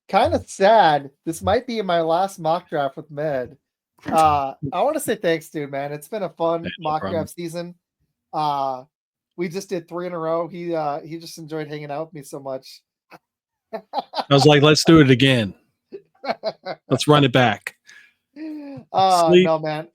kind of sad. This might be my last mock draft with Med. I want to say thanks, dude, man. It's been a fun No mock problem. draft season. We just did 3 in a row. He just enjoyed hanging out with me so much. I was like, let's do it again. Let's run it back. Sleep. No, man.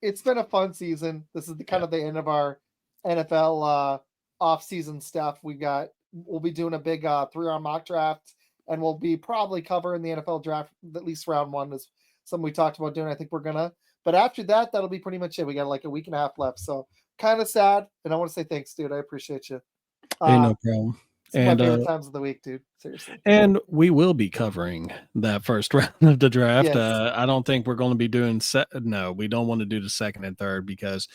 It's been a fun season. This is the kind Yeah. of the end of our NFL off season stuff. We'll be doing a big 3-round mock draft, and we'll be probably covering the NFL draft. At least round 1 is something we talked about doing. I think we're gonna. But after that, that'll be pretty much it. We got like a week and a half left, so kind of sad. And I want to say thanks, dude. I appreciate you. Hey, Uh, no problem. some of my favorite times of the week, dude. Seriously. And we will be covering that first round of the draft. Yes. I don't think we're going to be doing no, we don't want to do the second and third because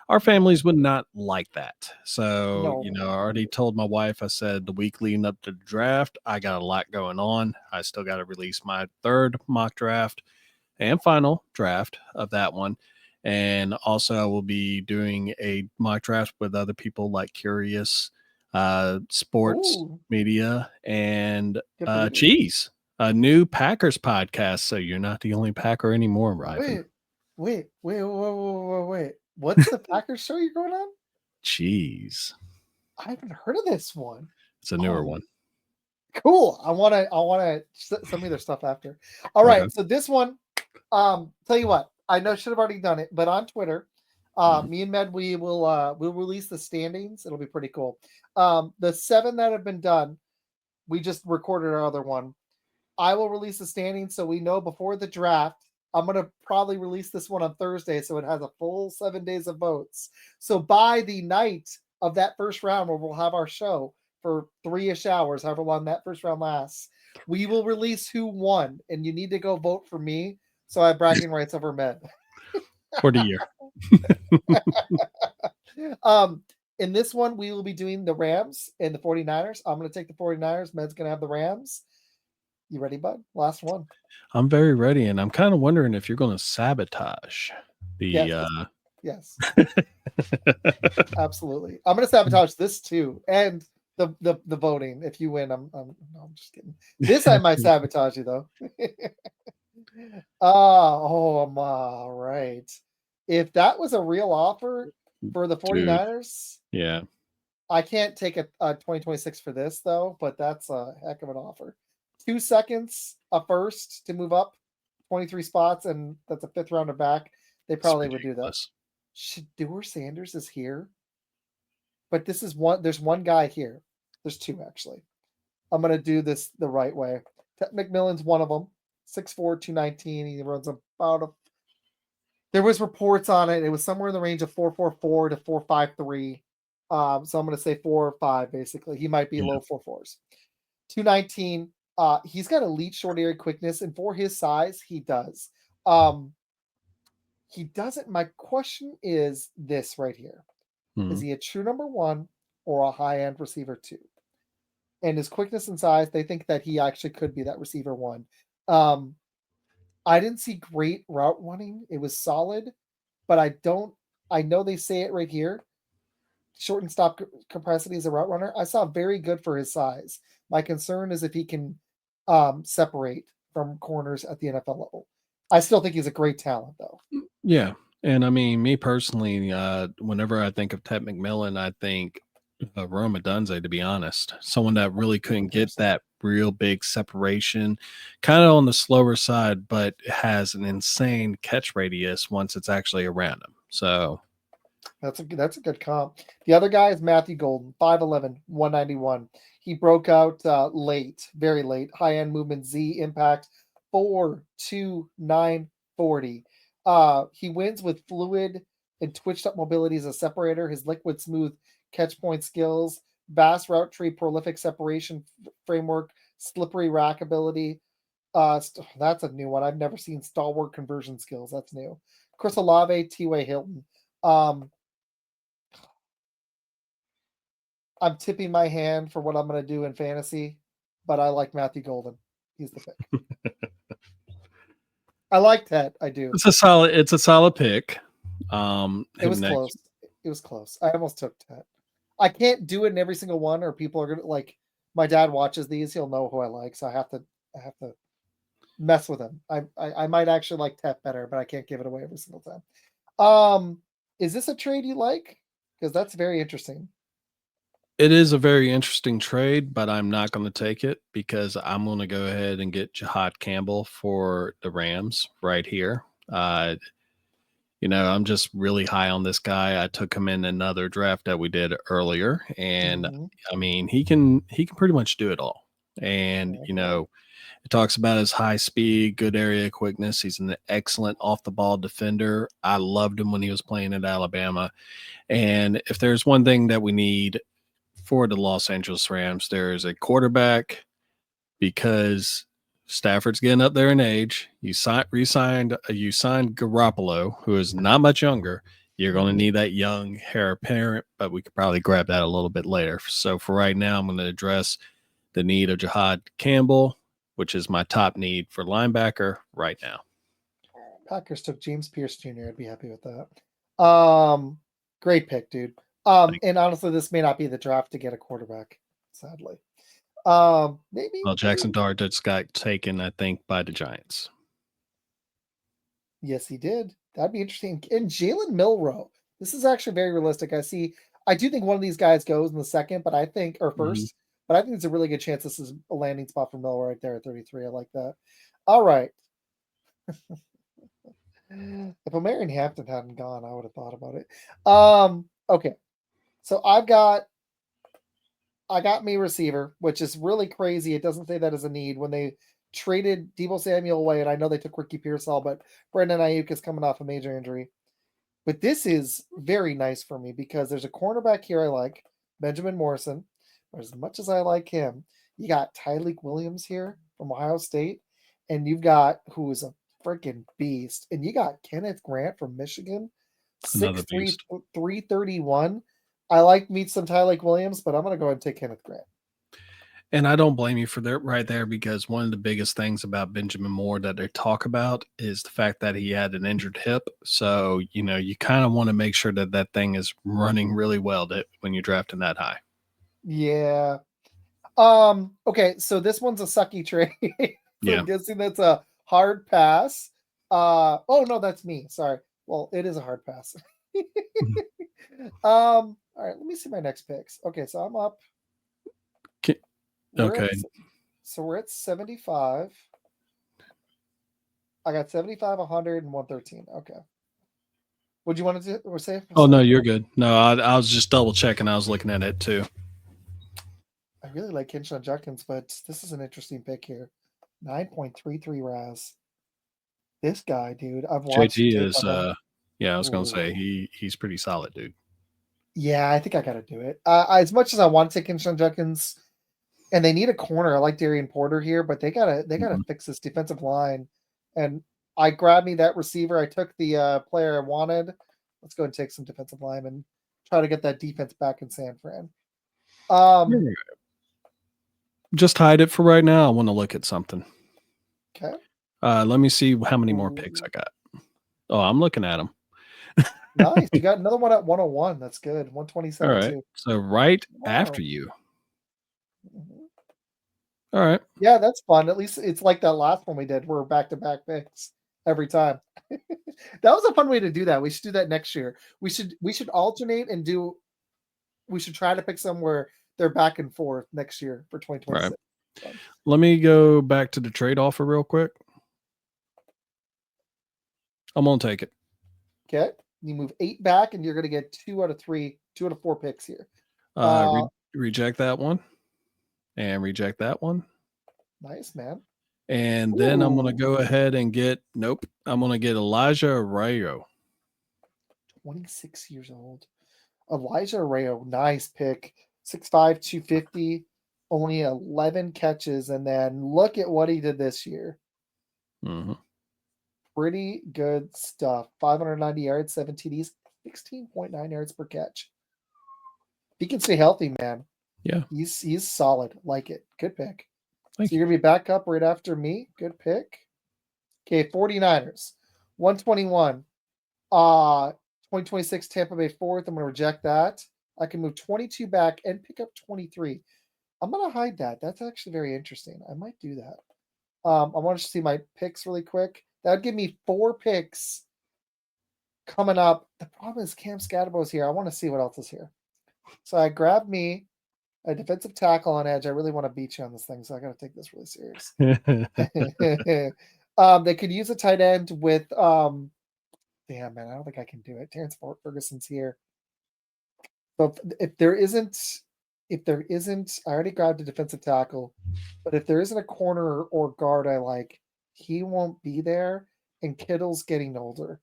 our families would not like that. So, No. I already told my wife, I said the week leading up to the draft, I got a lot going on. I still got to release my third mock draft and final draft of that one. And also, I will be doing a mock draft with other people like Curious, Sports Ooh, Media, and good for you. Cheese, a new Packers podcast. So you're not the only Packer anymore, Ryven. Wait. What's the Packers show you're going on? Cheese. I haven't heard of this one. It's a newer Oh, one. cool. I wanna send me their stuff after. All right, Okay. so this one, tell you what, I know should have already done it, but on Twitter, Mhm. me and Med, we'll release the standings. It'll be pretty cool. The 7 that have been done, we just recorded our other one. I will release the standings so we know before the draft. I'm going to probably release this one on Thursday so it has a full 7 days of votes. So by the night of that first round, where we'll have our show for 3-ish hours, however long that first round lasts, we will release who won. And you need to go vote for me so I have bragging rights over Med. For the year. um, in this one, we will be doing the Rams and the 49ers. I'm going to take the 49ers. Med's going to have the Rams. You ready, bud? Last one. I'm very ready, and I'm kind of wondering if you're going to sabotage the. Yes. Absolutely. I'm going to sabotage this too, and the voting. If you win, no, I'm just kidding. This I might sabotage you though. I'm all right. If that was a real offer for the 49ers, Yeah. I can't take a 2026 for this though, but that's a heck of an offer. 2 seconds, a first to move up 23 spots, and that's a 5th rounder back. They probably would do that. Shedeur Sanders is here, but this is one. There's one guy here. There's 2 actually. I'm gonna do this the right way. Ted McMillan's one of them. 6'4", 219. He runs about a. There was reports on it. It was somewhere in the range of 4.44 to 4.53. So I'm gonna say 4 or 5 basically. He might be low 4.4s. 219. He's got elite short area quickness, and for his size, he does. He doesn't. My question is this right here: Is he a true number 1 or a high end receiver 2? And his quickness and size, they think that he actually could be that receiver 1. I didn't see great route running. It was solid, but I know they say it right here. Short and stop capacity as a route runner. I saw very good for his size. My concern is if he can separate from corners at the NFL level. I still think he's a great talent, though. Yeah. And I mean, me personally, whenever I think of Ted McMillan, I think Rome Odunze, to be honest. Someone that really couldn't get that real big separation, kind of on the slower side, but has an insane catch radius once it's actually around him. So that's a good comp. The other guy is Matthew Golden, 5'11", 191. He broke out late, very late. High end movement, Z impact, 4.29 40. He wins with fluid and twitched up mobility as a separator. His liquid smooth catch point skills, vast route tree, prolific separation framework, slippery rack ability. That's a new one. I've never seen stalwart conversion skills. That's new. Chris Olave, T.Y. Hilton. I'm tipping my hand for what I'm going to do in fantasy, but I like Matthew Golden. He's the pick. I like Ted. I do. It's a solid pick. It was close. It was close. I almost took Ted. I can't do it in every single one, or people are gonna like. My dad watches these; he'll know who I like, so I I have to mess with him. I might actually like Tep better, but I can't give it away every single time. Is this a trade you like? Because that's very interesting. It is a very interesting trade, but I'm not going to take it because I'm going to go ahead and get Jihad Campbell for the Rams right here. I'm just really high on this guy. I took him in another draft that we did earlier, and Mhm. I mean he can pretty much do it all. And Okay. it talks about his high speed, good area quickness. He's an excellent off the ball defender. I loved him when he was playing at Alabama. And if there's one thing that we need for the Los Angeles Rams, there is a quarterback because Stafford's getting up there in age. You signed Garoppolo, who is not much younger. You're going to Mhm. need that young heir apparent, but we could probably grab that a little bit later. So for right now, I'm going to address the need of Jihad Campbell, which is my top need for linebacker right now. Packers took James Pierce Jr. I'd be happy with that. Great pick, dude. And honestly, this may not be the draft to get a quarterback, sadly. Maybe, Well, Jackson Dart just got taken, I think, by the Giants. yes, he did. That'd be interesting. And Jalen Milrow, this is actually very realistic. I do think one of these guys goes in the second, but I think, or Mhm. first, but I think it's a really good chance this is a landing spot for Milrow right there at 33. I like that. All right. If Omarion Hampton hadn't gone, I would have thought about it. Okay. So I got me receiver, which is really crazy. It doesn't say that as a need when they traded Debo Samuel away, and I know they took Ricky Pearsall, but Brandon Ayuk is coming off a major injury. But this is very nice for me because there's a cornerback here I like, Benjamin Morrison. As much as I like him, you got Tyleek Williams here from Ohio State, and you've got who is a freaking beast, and you got Kenneth Grant from Michigan, Another 6'3", beast. 331. I like me some Tyleek Williams, but I'm gonna go ahead and take Kenneth Grant. And I don't blame you for that right there because one of the biggest things about Benjamin Moore that they talk about is the fact that he had an injured hip. So, you kind of want to make sure that that thing is running really well when you're drafting that high. Yeah. Okay, so this one's a sucky trade. So Yeah. I'm guessing that's a hard pass. Oh no, that's me. Sorry. Well, it is a hard pass. Mhm. All right, let me see my next picks. Okay, so I'm up. Ki- We're Okay. at so we're at 75. I got 75, 100, and 113. Okay. Would you want to do or say? Oh, no, Sorry. you're good. No, I was just double checking. I was looking at it too. I really like Kinshawn Judkins, but this is an interesting pick here. 9.33 RAS. This guy, dude, I've watched JT tape is, on him. yeah, I was going to say Ooh. he's pretty solid, dude. Yeah, I think I gotta do it. As much as I want to take Kinshawn Judkins, and they need a corner. I like Darian Porter here, but they gotta Mhm. fix this defensive line. And I grabbed me that receiver. I took the player I wanted. Let's go and take some defensive line and try to get that defense back in San Fran. Um, Yeah. Just hide it for right now. I want to look at something. okay. Let me see how many more picks I Ooh, got. Oh, I'm looking at them. nice. You got another one at 101. That's good. All 127 right. too. So right after Wow. you. Mhm. All right. Yeah, that's fun. At least it's like that last one we did. We're back to back picks every time. That was a fun way to do that. We should do that next year. We should alternate and do. We should try to pick some where they're back and forth next year for All right. 2026. Fun. Let me go back to the trade offer real quick. I'm gonna take it. Okay, you move 8 back, and you're going to get 2 out of 3, 2 out of 4 picks here. Uh, Uh, re- Reject that one and reject that one. nice man. And then I'm gonna Ooh, go ahead and get nope. I'm gonna get Elijah Arroyo. 26 years old. Elijah Rayo, nice pick. 6'5", 250, only 11 catches, and then look at what he did this year. Hmm. Pretty good stuff. 590 yards, 7 TDs, 16.9 yards per catch. He can stay healthy, man. Yeah. He's solid. Like it. Good pick. So Thank you. you're gonna be back up right after me. Good pick. Okay, 49ers. 121. 2026 Tampa Bay fourth. I'm gonna reject that. I can move 22 back and pick up 23. I'm gonna hide that. That's actually very interesting. I might do that. I want to see my picks really quick. That would give me 4 picks coming up. The problem is Cam Scatterbo's here. I want to see what else is here. So I grabbed me a defensive tackle on edge. I really want to beat you on this thing, so I got to take this really serious. They could use a tight end with damn man, I don't think I can do it. Terrence Ferguson's here. So if there isn't, I already grabbed a defensive tackle, but if there isn't a corner or guard I like, he won't be there. And Kittle's getting older,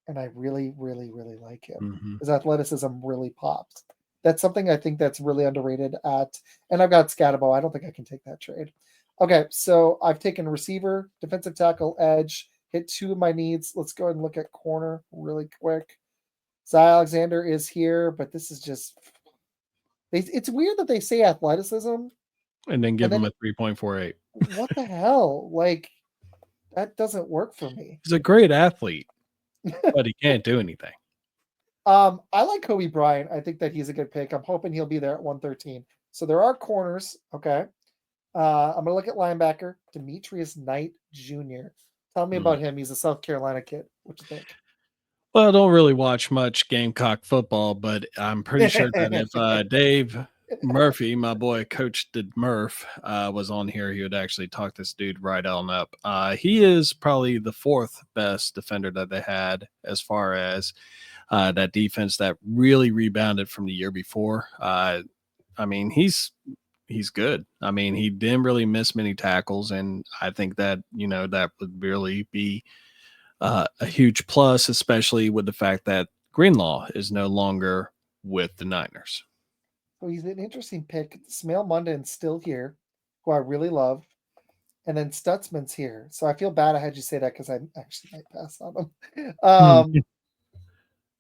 and I really, really, really like him. Mhm. His athleticism really pops. That's something I think that's really underrated at. And I've got Scatabo. I don't think I can take that trade. Okay, so I've taken receiver, defensive tackle, edge, hit 2 of my needs. Let's go ahead and look at corner really quick. Zy Alexander is here, but this is just it's weird that they say athleticism And then give and him then a 3.48. what the hell? Like that doesn't work for me. He's a great athlete, but he can't do anything. I like Kobe Bryant. I think that he's a good pick. I'm hoping he'll be there at 113. So there are corners. Okay. I'm gonna look at linebacker Demetrius Knight Jr. Tell me about him. He's a South Carolina kid. What you think? Well, I don't really watch much Gamecock football, but I'm pretty sure that if Dave Murphy, my boy Coach Murph, was on here, he would actually talk this dude right on up. He is probably the 4th best defender that they had as far as that defense that really rebounded from the year before. I mean, he's good. I mean, he didn't really miss many tackles, and I think that, that would really be a huge plus, especially with the fact that Greenlaw is no longer with the Niners. So he's an interesting pick. Smail Munden's still here, who I really love. And then Stutzman's here. So I feel bad I had you say that because I actually might pass on him.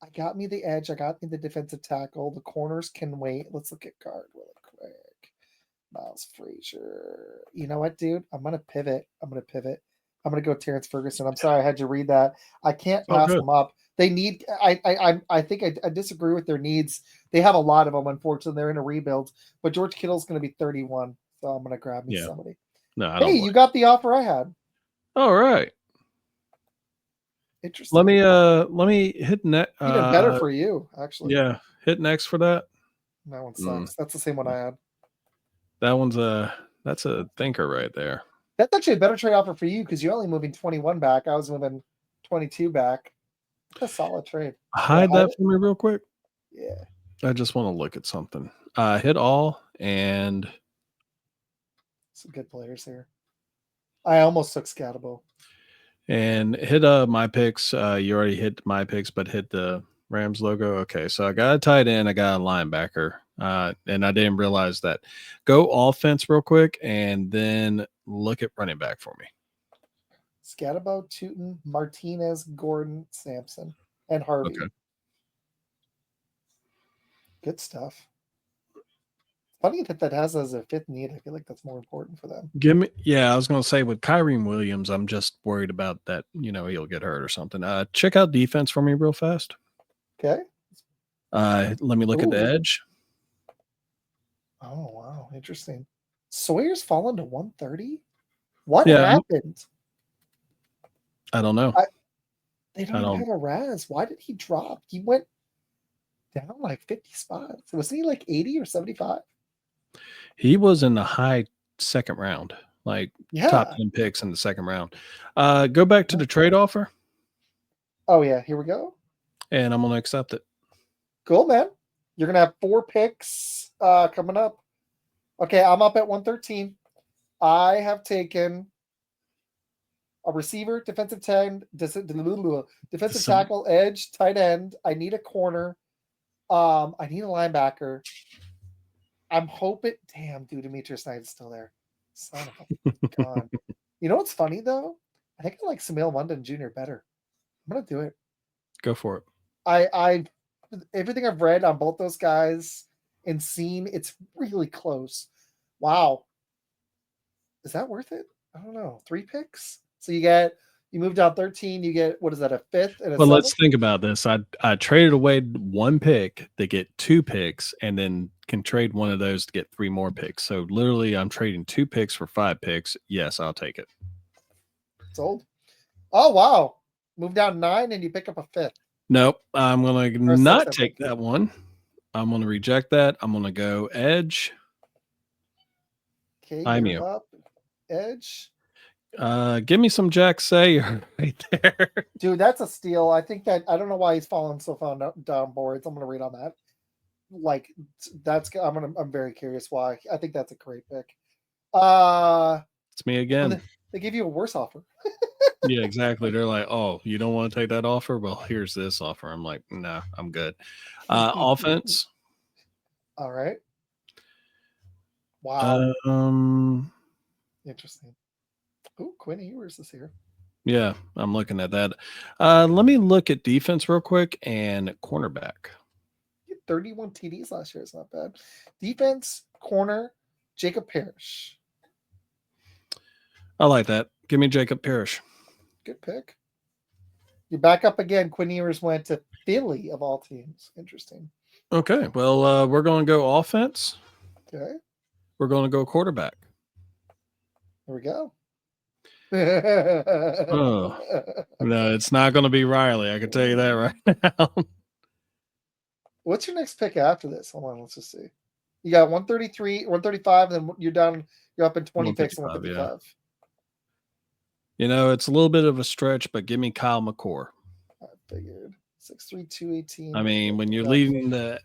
I got me the edge. I got me the defensive tackle. The corners can wait. Let's look at guard really quick. Miles Frazier. You know what, dude? I'm going to pivot. I'm going to go Terrence Ferguson. I'm sorry I had you read that. I can't pass them up. They need. I think I disagree with their needs. They have a lot of them. Unfortunately, they're in a rebuild. But George Kittle's going to be 31, so I'm going to grab me somebody. No, hey, you got the offer I had. All right. Interesting. Let me hit next. Even better for you, actually. Yeah, hit next for that. That one sucks. That's the same one I had. That's a thinker right there. That's actually a better trade offer for you because you're only moving 21 back. I was moving 22 back. That's a solid trade. Hide that for me real quick. Yeah. I just want to look at something. Hit all and some good players here. I almost took Scatabo. And hit my picks. You already hit my picks, but hit the Rams logo. Okay, so I got a tight end, I got a linebacker. And I didn't realize that. Go offense real quick and then look at running back for me. Scatabo, Tootin, Martinez, Gordon, Sampson, and Harvey. Okay. Good stuff. Funny that has as a 5th need. I feel like that's more important for them. I was going to say with Kyren Williams, I'm just worried about that, he'll get hurt or something. Check out defense for me real fast. Okay. Let me look at the edge. Oh, wow. Interesting. Sawyer's fallen to 130? What happened? I don't know. They don't have a Raz. Why did he drop? He went down like 50 spots. Wasn't he like 80 or 75? He was in the high 2nd round, like top 10 picks in the 2nd round. Go back to the trade offer. Oh, yeah. Here we go. And I'm going to accept it. Cool, man. You're going to have 4 picks coming up. Okay, I'm up at 113. I have taken a receiver, defensive tackle, edge, tight end. I need a corner. I need a linebacker. I'm hoping. Damn, dude, Demetrius Knight is still there. Son of a god. You know what's funny though? I think I like Samael London Jr. better. I'm gonna do it. Go for it. I everything I've read on both those guys and seen, it's really close. Wow. Is that worth it? I don't know. 3 picks. So you move down 13, you get, what is that, a 5th and a 7th? Let's think about this. I traded away 1 pick to get 2 picks and then can trade one of those to get 3 more picks. So literally I'm trading 2 picks for 5 picks. Yes, I'll take it. Sold. Oh wow. Move down 9 and you pick up a 5th. Nope. I'm gonna Or 6th, not I take think. that one. I'm gonna reject that. I'm gonna go edge. Okay, I'm you're you. up. Edge. Give me some Jack Sayer right there. Dude, that's a steal. I think that I don't know why he's falling so far down boards. I'm gonna read on that. Like that's I'm very curious why. I think that's a great pick. It's me again. They give you a worse offer. Yeah, exactly. They're like, oh, you don't want to take that offer? Well, here's this offer. I'm like, no, I'm good. Offense. All right. Wow. Interesting. Oh, Quinn Ewers is here. Yeah, I'm looking at that. Let me look at defense real quick and cornerback. 31 TDs last year. It's not bad. Defense, corner, Jacob Parrish. I like that. Give me Jacob Parrish. Good pick. You back up again. Quinn Ewers went to Philly of all teams. Interesting. Okay. Well, we're going to go offense. Okay. We're going to go quarterback. There we go. Oh, no, it's not going to be Riley. I can tell you that right now. What's your next pick after this? Hold on, let's just see. You got 133, 135, and then you're down. You're up in 20 picks and 155. You know, it's a little bit of a stretch, but give me Kyle McCord. I figured 6'3", 218. I mean, when you're leading the,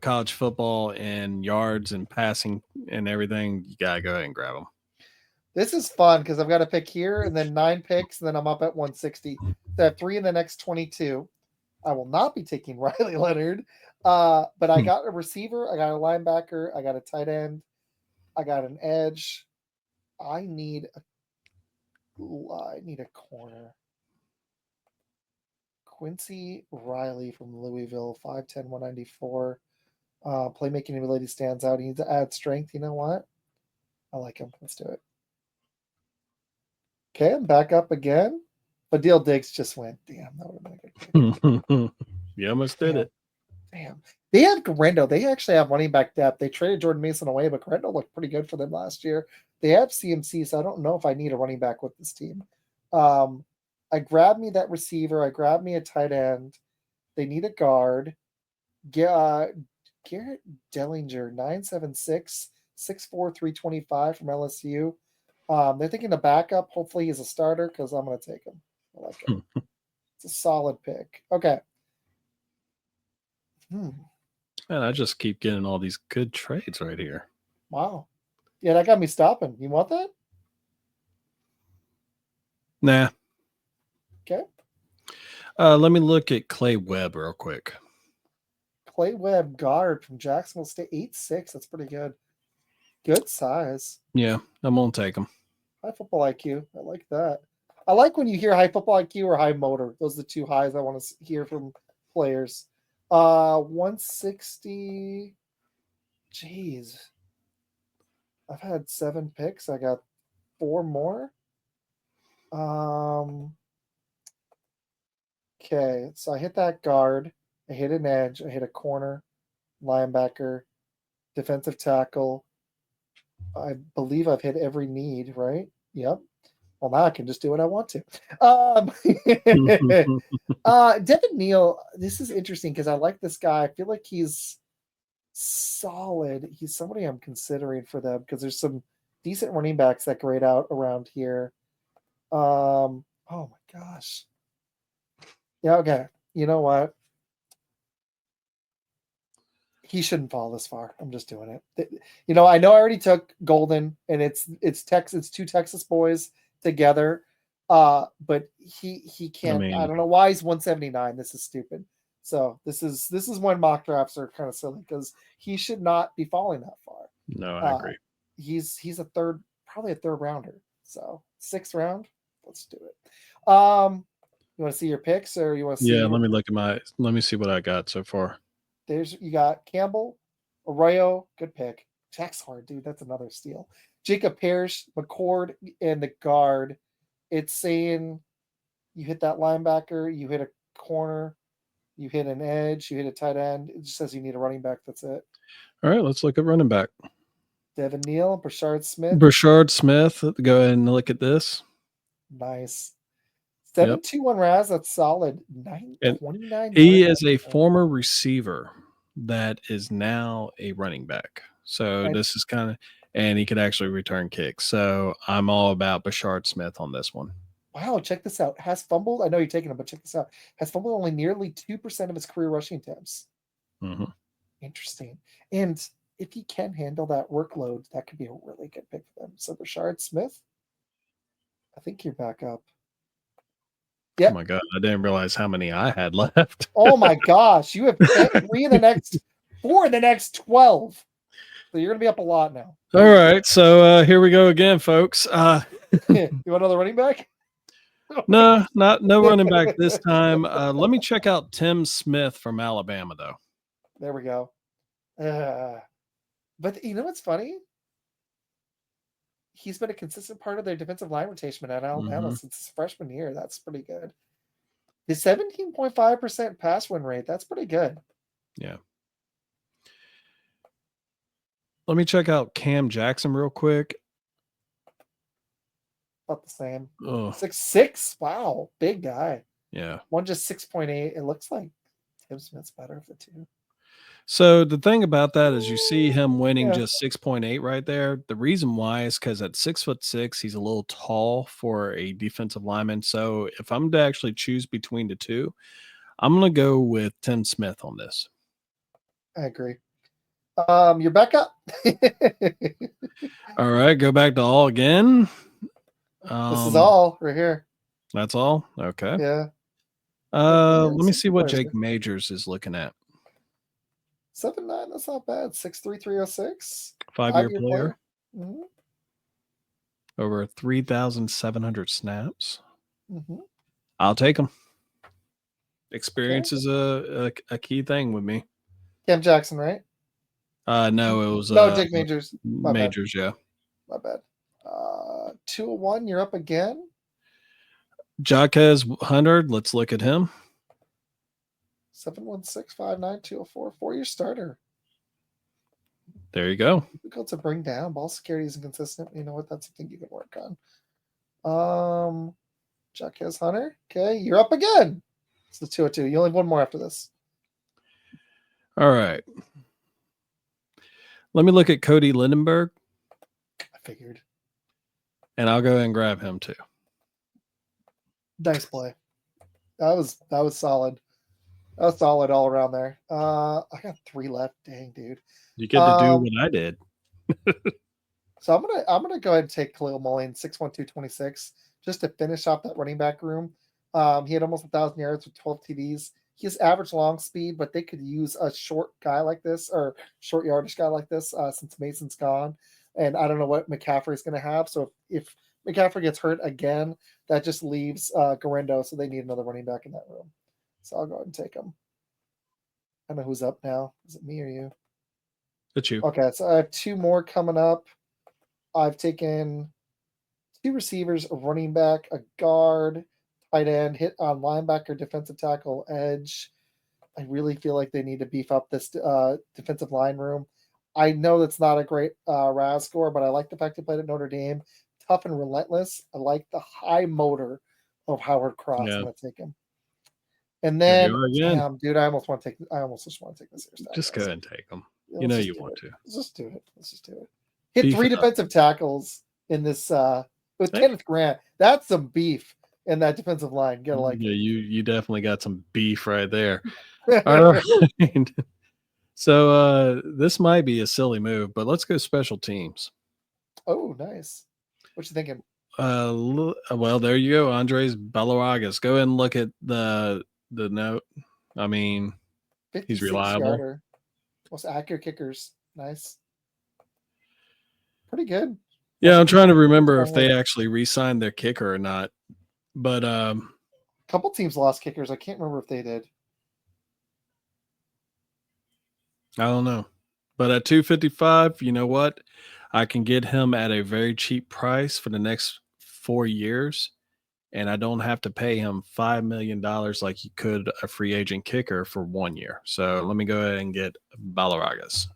college football in yards and passing and everything, you gotta go ahead and grab them. This is fun because I've got to pick here and then 9 picks, and then I'm up at 160. So I have 3 in the next 22. I will not be taking Riley Leonard, but I got a receiver, I got a linebacker, I got a tight end, I got an edge. I need a corner. Quincy Riley from Louisville, 5'10", 194. Playmaking ability stands out. He needs to add strength. You know what? I like him. Let's do it. Okay, I'm back up again. Fadil Diggs just went. Damn, that would have been a good pick. You almost did it. Damn. They have Garendo. They actually have running back depth. They traded Jordan Mason away, but Garendo looked pretty good for them last year. They have CMC, so I don't know if I need a running back with this team. I grabbed me that receiver. I grabbed me a tight end. They need a guard. Garrett Dellinger, 9'7", 6'4", 325 from LSU. They're thinking a backup. Hopefully he's a starter because I'm going to take him. I like him. It's a solid pick. Okay. Man, I just keep getting all these good trades right here. Wow. Yeah, that got me stopping. You want that? Nah. Okay. Let me look at Clay Webb real quick. Clay Webb, guard from Jacksonville State, 8'6". That's pretty good. Good size. Yeah, I'm going to take him. High football IQ. I like that. I like when you hear high football IQ or high motor. Those are the two highs I want to hear from players. 160. Jeez. I've had 7 picks. I got 4 more. Okay, so I hit that guard. I hit an edge. I hit a corner, linebacker, defensive tackle. I believe I've hit every need, right? Yep. Well, now I can just do what I want to. Devin Neal, this is interesting because I like this guy. I feel like he's solid. He's somebody I'm considering for them because there's some decent running backs that grade out around here. Oh my gosh. Yeah, okay. You know what? He shouldn't fall this far. I'm just doing it. I know I already took Golden, and it's 2 Texas boys together. But he can't. I don't know why he's 179. This is stupid. So this is when mock drafts are kind of silly because he should not be falling that far. No, I agree. He's probably a third rounder. So 6th round. Let's do it. You want to see your picks, or you want to see? Yeah, let me see what I got so far. You got Campbell, Arroyo, good pick. Jack's hard, dude. That's another steal. Jacob Parrish, McCord, and the guard. It's saying you hit that linebacker, you hit a corner, you hit an edge, you hit a tight end. It just says you need a running back. That's it. All right, let's look at running back. Devin Neal, Brashard Smith. Brashard Smith. Go ahead and look at this. Nice. Yep. 7-2-1 Raz. That's solid. And 29. he yards. is a former receiver that is now a running back. So And- this is kind of, and he could actually return kicks. So I'm all about Bashard Smith on this one. Wow, check this out. Has fumbled. I know you're taking him, but check this out. Has fumbled only nearly 2% of his career rushing attempts. Mm-hmm. Interesting. And if he can handle that workload, that could be a really good pick for them. So Bashard Smith, I think you're back up. Yep. Oh my God. I didn't realize how many I had left. Oh my gosh. You have 4 in the next 12. So you're going to be up a lot now. All right. So here we go again, folks. You want another running back? No running back this time. Let me check out Tim Smith from Alabama, though. There we go. But you know what's funny? He's been a consistent part of their defensive line rotation at Alabama since his freshman year. That's pretty good. The 17.5% pass win rate, that's pretty good. Yeah. Let me check out Cam Jackson real quick. About the same. Oh. 6'6". Wow. Big guy. Yeah. One just 6.8. It looks like Tim Smith's better of the two. So the thing about that is you see him winning just 6.8 right there. The reason why is because at 6'6", he's a little tall for a defensive lineman. So if I'm to actually choose between the two, I'm going to go with Tim Smith on this. I agree. You're back up. All right, go back to all again. This is all right here. That's all? Okay. Yeah. Let me see what Jake Majors is looking at. 7'9", that's not bad. 6'3", 306. 5-year player. Mm-hmm. Over 3,700 snaps. Mm-hmm. I'll take him. Experience is a key thing with me. Cam Jackson, right? No, it was Jake Majors. Majors, yeah. My bad. 201, you're up again. Jaquez 100, let's look at him. 716-59-204, 4-year starter. There you go. Difficult to bring down. Ball security is inconsistent. You know what? That's something you can work on. Jaquez Hunter. Okay, you're up again. It's the 202. You only have one more after this. All right. Let me look at Cody Lindenberg. I figured. And I'll go ahead and grab him too. Nice play. That was solid. That was solid all around there. I got 3 left. Dang, dude. You get to do what I did. So I'm gonna go ahead and take Khalil Mullen, 6'1", 226, just to finish off that running back room. He had almost 1,000 yards with 12 TDs. He has average long speed, but they could use a short guy like this, or short yardage guy like this, since Mason's gone. And I don't know what McCaffrey's going to have. So if McCaffrey gets hurt again, that just leaves Garendo. So they need another running back in that room. So I'll go ahead and take him. I know who's up now. Is it me or you? It's you. Okay, so I have 2 more coming up. I've taken 2 receivers, a running back, a guard, tight end, hit on linebacker, defensive tackle, edge. I really feel like they need to beef up this defensive line room. I know that's not a great RAS score, but I like the fact he played at Notre Dame. Tough and relentless. I like the high motor of Howard Cross. Yeah. I'm going to take him. And then, damn, dude, I almost just want to take this here. Just go ahead and take him. You know you want to. Let's just do it. Hit beef 3 defensive tackles in this with Kenneth Grant. That's some beef in that defensive line. You gotta like it. You definitely got some beef right there. All right. So this might be a silly move, but let's go special teams. Oh, nice. What you thinking? Well, there you go. Andres Balarogas. Go ahead and look at the note. I mean, he's reliable. Yarder. Most accurate kickers. Nice. Pretty good. Yeah, I'm trying to remember if they actually re-signed their kicker or not. But a couple teams lost kickers. I can't remember if they did. I don't know. But at 255, you know what? I can get him at a very cheap price for the next 4 years, and I don't have to pay him $5 million like you could a free agent kicker for 1 year. So let me go ahead and get Balarogas.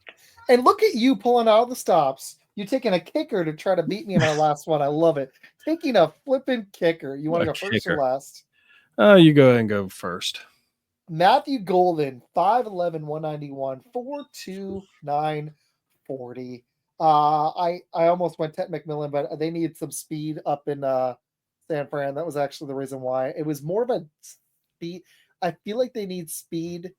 And look at you pulling out the stops. You taking a kicker to try to beat me in our last one. I love it. Taking a flipping kicker. You want to A go first or kicker. last? You go ahead and go first. Matthew Golden, 5'11", 191, 4'2", 940. I almost went Ted McMillan, but they need some speed up in San Fran. That was actually the reason why. It was more of a speed. I feel like they need speed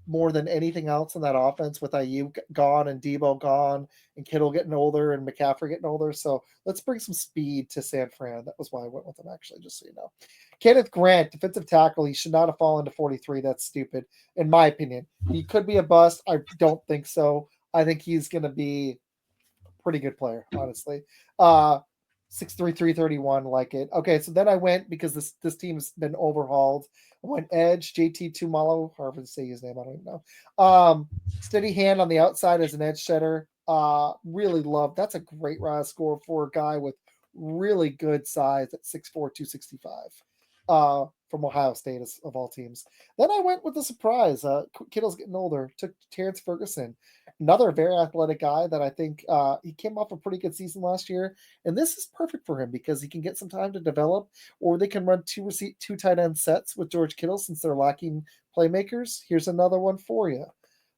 more than anything else in that offense with IU gone and Debo gone and Kittle getting older and McCaffrey getting older. So let's bring some speed to San Fran. That was why I went with them, actually, just so you know. Kenneth Grant, defensive tackle. He should not have fallen to 43. That's stupid, in my opinion. He could be a bust. I don't think so. I think he's going to be a pretty good player, honestly. 6'3", 331, like it. Okay, so then I went, because this team's been overhauled. I went edge, JT Tumalo, however to say his name, I don't even know. Steady hand on the outside as an edge setter. Really love, that's a great RAS score for a guy with really good size at 6'4", 265. From Ohio State, of all teams. Then I went with the surprise. Kittle's getting older. Took Terrence Ferguson, another very athletic guy that I think he came off a pretty good season last year, and this is perfect for him because he can get some time to develop, or they can run two tight end sets with George Kittle since they're lacking playmakers. Here's another one for you.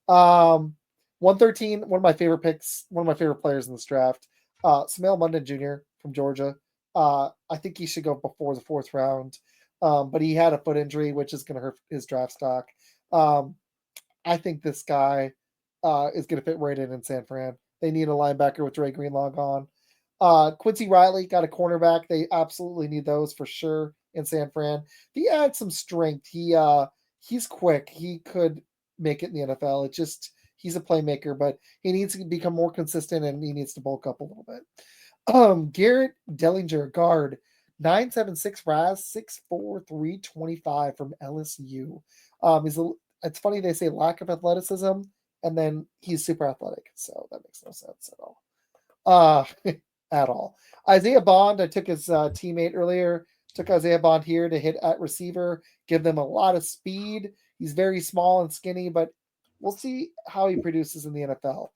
113, one of my favorite picks, one of my favorite players in this draft, Samel Munden Jr. from Georgia. I think he should go before the 4th round. But he had a foot injury, which is going to hurt his draft stock. I think this guy is going to fit right in San Fran. They need a linebacker with Dre Greenlaw gone. Quincy Riley got a cornerback. They absolutely need those for sure in San Fran. He adds some strength. He's quick. He could make it in the NFL. He's a playmaker, but he needs to become more consistent and he needs to bulk up a little bit. Garrett Dellinger, guard. 976 RAS, 6'4", 325 from LSU. It's funny they say lack of athleticism, and then he's super athletic, so that makes no sense at all. At all. Isaiah Bond, I took his teammate earlier. Took Isaiah Bond here to hit at receiver, give them a lot of speed. He's very small and skinny, but we'll see how he produces in the NFL.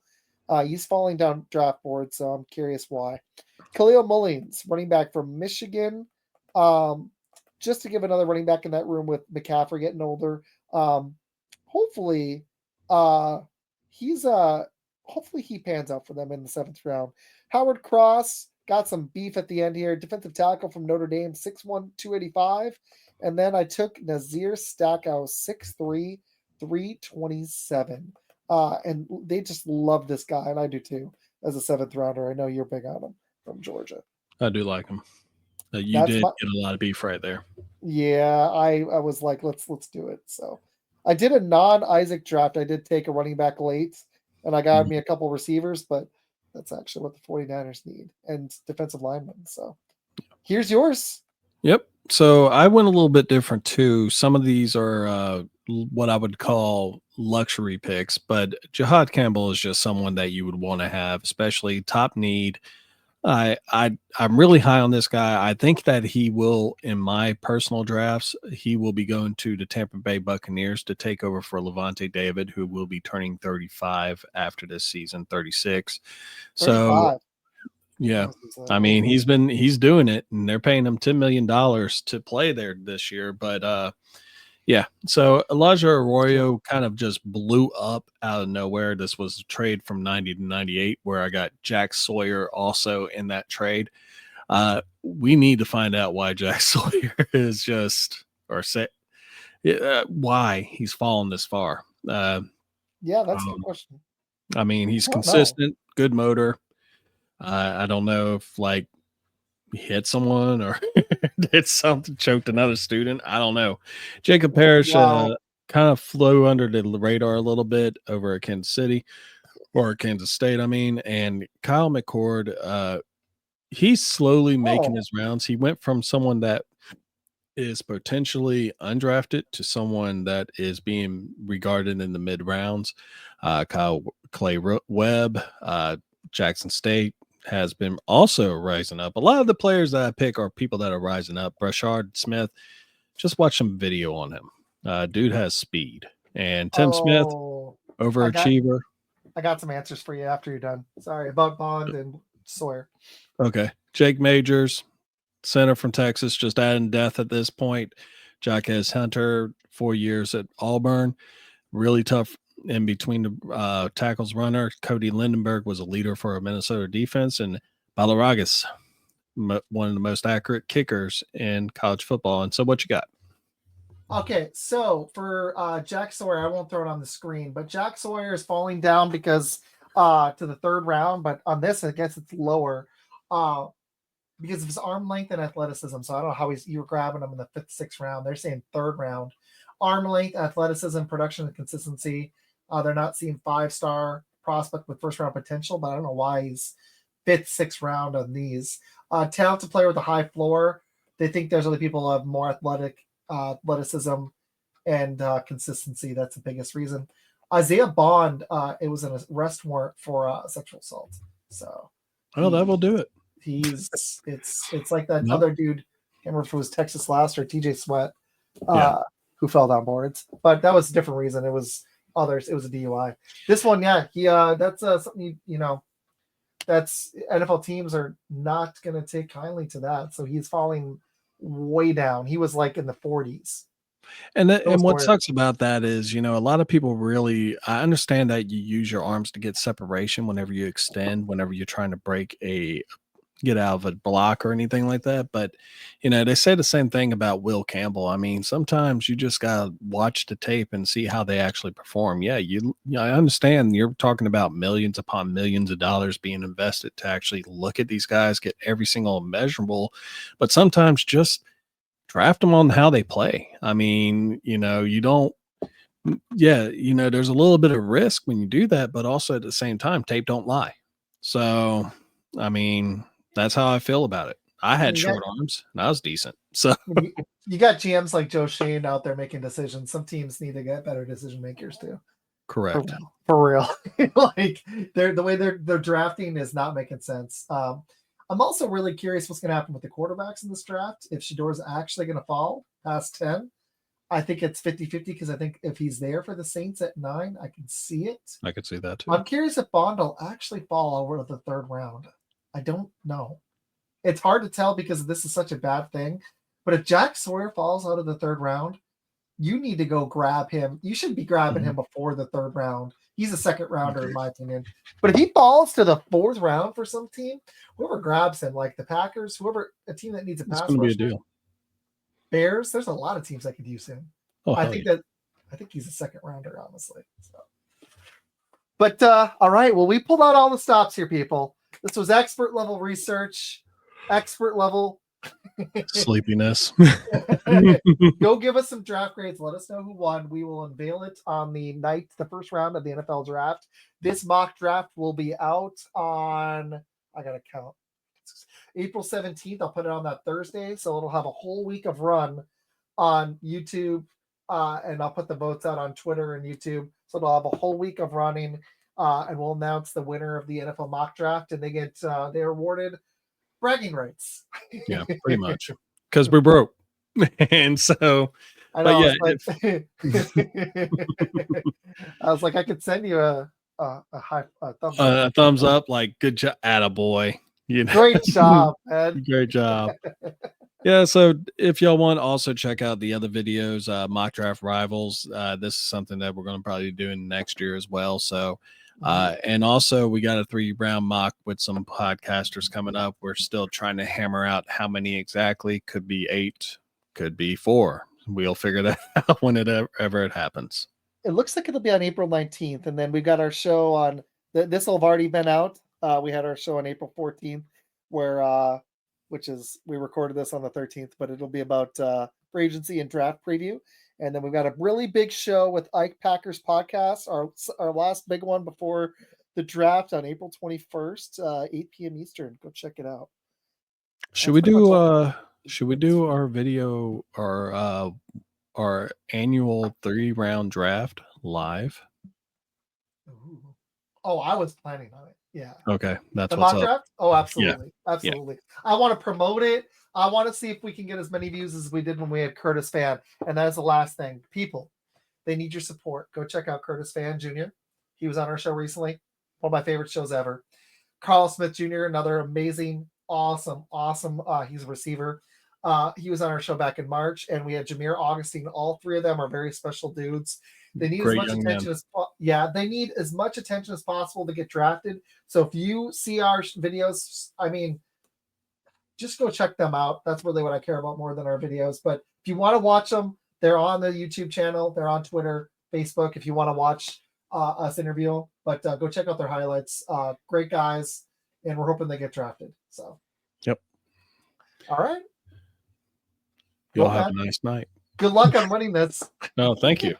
He's falling down draft board, so I'm curious why. Khalil Mullins, running back from Michigan. Just to give another running back in that room with McCaffrey getting older. Hopefully he pans out for them in the 7th round. Howard Cross got some beef at the end here. Defensive tackle from Notre Dame, 6'1", 285. And then I took Nazir Stackhouse, 6'3", 327. And they just love this guy, and I do too, as a 7th rounder. I know you're big on him. From Georgia. I do like him. You did get a lot of beef right there. Yeah, I was like, let's do it. So I did a non-Isaac draft. I did take a running back late, and I got me a couple receivers, but that's actually what the 49ers need, and defensive linemen. So here's yours. Yep. So I went a little bit different too. Some of these are what I would call luxury picks, but Jihad Campbell is just someone that you would want to have, especially top need. I'm really high on this guy. I think that he will, in my personal drafts, he will be going to the Tampa Bay Buccaneers to take over for Levante David, who will be turning 35 after this season, 36. 35. So yeah, I mean, he's doing it, and they're paying him $10 million to play there this year. But yeah, so Elijah Arroyo kind of just blew up out of nowhere. This was a trade from 90 to 98 where I got Jack Sawyer also in that trade. We need to find out why Jack Sawyer is just, or say, why he's fallen this far. Yeah, that's a good question. I mean, he's consistent, good motor. I don't know if like hit someone or did something, choked another student. I don't know. Jacob Parrish kind of flew under the radar a little bit over at Kansas City or Kansas State. I mean, and Kyle McCord, he's slowly making his rounds. He went from someone that is potentially undrafted to someone that is being regarded in the mid rounds. Clay Webb, Jackson State has been also rising up. A lot of the players that I pick are people that are rising up. Brashard Smith, just watch some video on him. Dude has speed. And Tim Smith, overachiever. I got some answers for you after you're done. Sorry about Bond and Sawyer. Okay. Jake Majors, center from Texas, just adding depth at this point. Jaquez Hunter, 4 years at Auburn. Really tough in between the tackles runner. Cody Lindenberg was a leader for a Minnesota defense. And Balaragas, one of the most accurate kickers in college football. And so what you got? Okay, so for Jack Sawyer, I won't throw it on the screen, but Jack Sawyer is falling down because to the third round, but on this, I guess it's lower because of his arm length and athleticism. So I don't know how you were grabbing him in the 5th, 6th round. They're saying 3rd round. Arm length, athleticism, production, and consistency. They're not seeing 5-star prospect with 1st round potential, but I don't know why he's 5th, 6th round on these. Talented player with a high floor. They think there's other people who have more athleticism and consistency. That's the biggest reason. Isaiah Bond, it was an arrest warrant for sexual assault. So, that will do it. It's like that other dude. I can't remember if it was Texas Last or TJ Sweat, who fell down boards, but that was a different reason. It was others. It was a DUI. This one, that's something that's NFL teams are not going to take kindly to that. So he's falling way down. He was like in the 40s. And what sucks about that is, a lot of people I understand that you use your arms to get separation whenever you extend, whenever you're trying to get out of a block or anything like that. But, they say the same thing about Will Campbell. I mean, sometimes you just got to watch the tape and see how they actually perform. Yeah, I understand you're talking about millions upon millions of dollars being invested to actually look at these guys, get every single measurable, but sometimes just draft them on how they play. I mean, you don't, there's a little bit of risk when you do that, but also at the same time, tape don't lie. So, I mean, that's how I feel about it. I had short arms and I was decent. So you got GMs like Joe Shane out there making decisions. Some teams need to get better decision makers too. Correct. For real. Like the way they're drafting is not making sense. I'm also really curious what's going to happen with the quarterbacks in this draft. If Shedor's actually going to fall past 10, I think it's 50-50 because I think if he's there for the Saints at 9, I can see it. I could see that too. I'm curious if Bond will actually fall over the 3rd round. I don't know. It's hard to tell because this is such a bad thing. But if Jack Sawyer falls out of the 3rd round, you need to go grab him. You should be grabbing him before the 3rd round. He's a 2nd rounder in my opinion. But if he falls to the 4th round for some team, whoever grabs him, like the Packers, a team that needs a pass rush, be a deal. Bears, there's a lot of teams that could use him. I think he's a 2nd rounder, honestly. So. But all right, well, we pulled out all the stops here, people. This was expert level research, expert level sleepiness. Go give us some draft grades. Let us know who won. We will unveil it on the 1st round of the NFL draft. This mock draft will be out on, I got to count, April 17th. I'll put it on that Thursday. So it'll have a whole week of run on YouTube. And I'll put the votes out on Twitter and YouTube. So they'll have a whole week of running. And we'll announce the winner of the NFL mock draft. And they're awarded bragging rights. Yeah, pretty much. Because we're broke. And so, I know. I was like, I could send you a thumbs up. Thumbs up, like good job, attaboy. Great job, man. Great job. Yeah, so if y'all want, also check out the other videos, Mock Draft Rivals. This is something that we're going to probably do in next year as well. So, and also we got a 3-round mock with some podcasters coming up. We're still trying to hammer out how many exactly. Could be 8, could be 4. We'll figure that out whenever it happens. It looks like it'll be on April 19th. And then we got our show on, this will have already been out. We had our show on April 14th where, we recorded this on the 13th, but it'll be about free agency and draft preview. And then we've got a really big show with Ike Packers podcast, our last big one before the draft on April 21st, 8 p.m. Eastern. Go check it out. Should we do our video, our annual 3-round draft live? Ooh. Oh, I was planning on it. Yeah. Okay. That's the what's mock up. draft? Oh, absolutely. Yeah. Absolutely. Yeah. I want to promote it. I want to see if we can get as many views as we did when we had Curtis Fan. And that is the last thing. People, they need your support. Go check out Curtis Fan Jr. He was on our show recently. One of my favorite shows ever. Carl Smith Jr., another amazing, awesome. He's a receiver. He was on our show back in March, and we had Jameer Augustine. All three of them are very special dudes. They need Great as much young attention they need as much attention as possible to get drafted. So if you see our videos, I mean, just go check them out. That's really what I care about more than our videos. But if you want to watch them, they're on the YouTube channel. They're on Twitter, Facebook. If you want to watch us interview, but go check out their highlights. Great guys, and we're hoping they get drafted. So, yep. All right. You'll have a nice night. Good luck on winning this. No, thank you.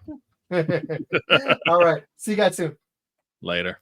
All right. See you guys soon. Later.